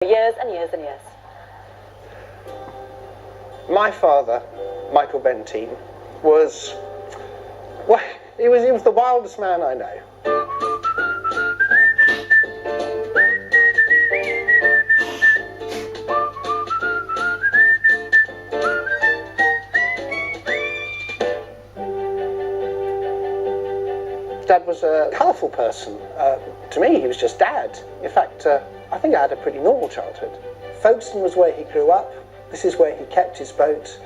Years and years and years. My father, Michael Bentine, was, well, he was the wildest man I know. Dad was a colourful person. To me, he was just Dad. In fact, I think I had a pretty normal childhood. Folkestone was where he grew up. This is where he kept his boat,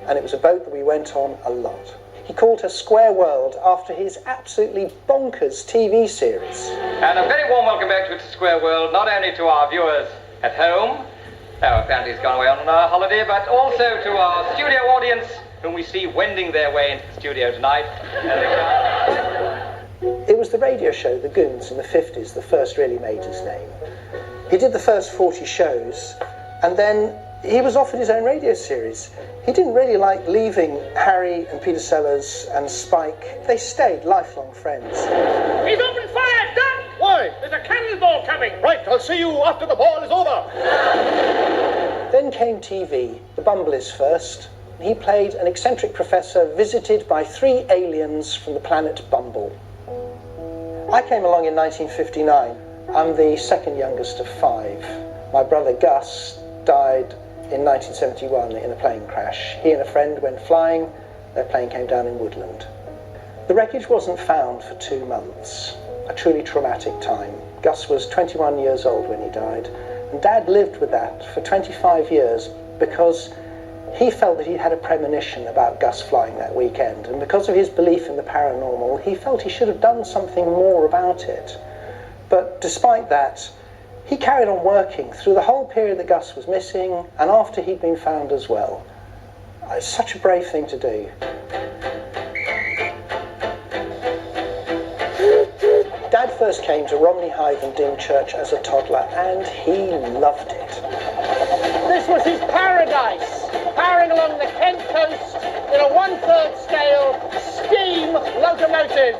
and it was a boat that we went on a lot. He called her Square World after his absolutely bonkers TV series. And a very warm welcome back to Square World, not only to our viewers at home, our family's gone away on a holiday, but also to our studio audience, whom we see wending their way into the studio tonight. It was the radio show, The Goons, in the 50s, that first really made his name. He did the first 40 shows, and then he was offered his own radio series. He didn't really like leaving Harry and Peter Sellers and Spike. They stayed lifelong friends. He's opened fire, Dad! Why? There's a cannonball coming! Right, I'll see you after the ball is over! Then came TV, The Bumbleys first. He played an eccentric professor visited by 3 aliens from the planet Bumble. I came along in 1959. I'm the second youngest of 5. My brother Gus died in 1971 in a plane crash. He and a friend went flying. Their plane came down in Woodland. The wreckage wasn't found for 2 months. A truly traumatic time. Gus was 21 years old when he died, and Dad lived with that for 25 years because he felt that he had a premonition about Gus flying that weekend, and because of his belief in the paranormal, he felt he should have done something more about it. But despite that, he carried on working through the whole period that Gus was missing, and after he'd been found as well. It's such a brave thing to do. Dad first came to Romney Hythe and Dymchurch as a toddler, and he loved it. This was his paradise, powering along the Kent coast in a 1/3 scale steam locomotive.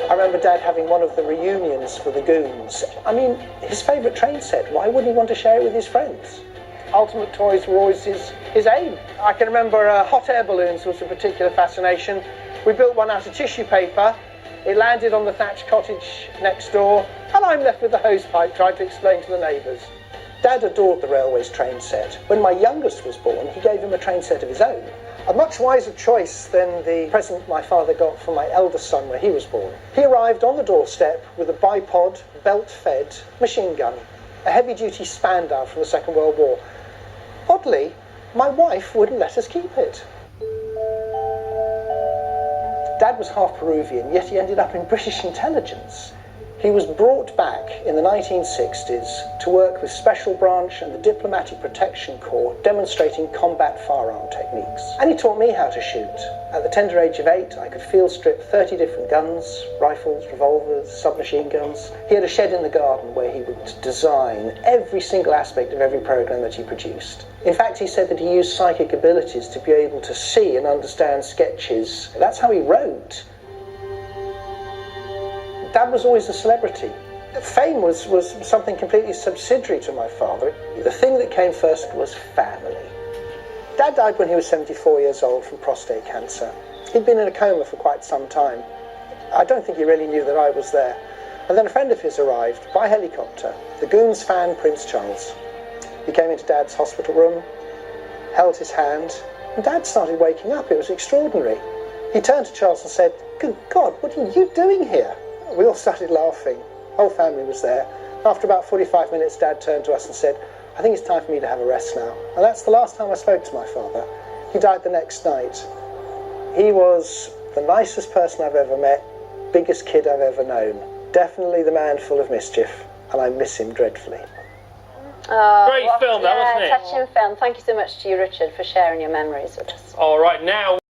I remember Dad having one of the reunions for the Goons. I mean, his favourite train set, why wouldn't he want to share it with his friends? Ultimate toys were always his aim. I can remember hot air balloons was a particular fascination. We built one out of tissue paper. It landed on the thatched cottage next door, and I'm left with the hosepipe trying to explain to the neighbours. Dad adored the railways train set. When my youngest was born, he gave him a train set of his own. A much wiser choice than the present my father got for my eldest son when he was born. He arrived on the doorstep with a bipod, belt-fed machine gun, a heavy-duty Spandau from the Second World War. Oddly, my wife wouldn't let us keep it. Dad was half Peruvian, yet he ended up in British intelligence. He was brought back in the 1960s to work with Special Branch and the Diplomatic Protection Corps, demonstrating combat firearm techniques. And he taught me how to shoot. At the tender age of 8, I could field strip 30 different guns, rifles, revolvers, submachine guns. He had a shed in the garden where he would design every single aspect of every program that he produced. In fact, he said that he used psychic abilities to be able to see and understand sketches. That's how he wrote. Dad was always a celebrity. Fame was something completely subsidiary to my father. The thing that came first was family. Dad died when he was 74 years old from prostate cancer. He'd been in a coma for quite some time. I don't think he really knew that I was there. And then a friend of his arrived by helicopter, the Goons fan Prince Charles. He came into Dad's hospital room, held his hand, and Dad started waking up. It was extraordinary. He turned to Charles and said, "Good God, what are you doing here?" We all started laughing. The whole family was there. After about 45 minutes, Dad turned to us and said, "I think it's time for me to have a rest now." And that's the last time I spoke to my father. He died the next night. He was the nicest person I've ever met, biggest kid I've ever known. Definitely the man full of mischief, and I miss him dreadfully. Great film, that wasn't it? Touching film. Thank you so much to you, Richard, for sharing your memories with us. All right, now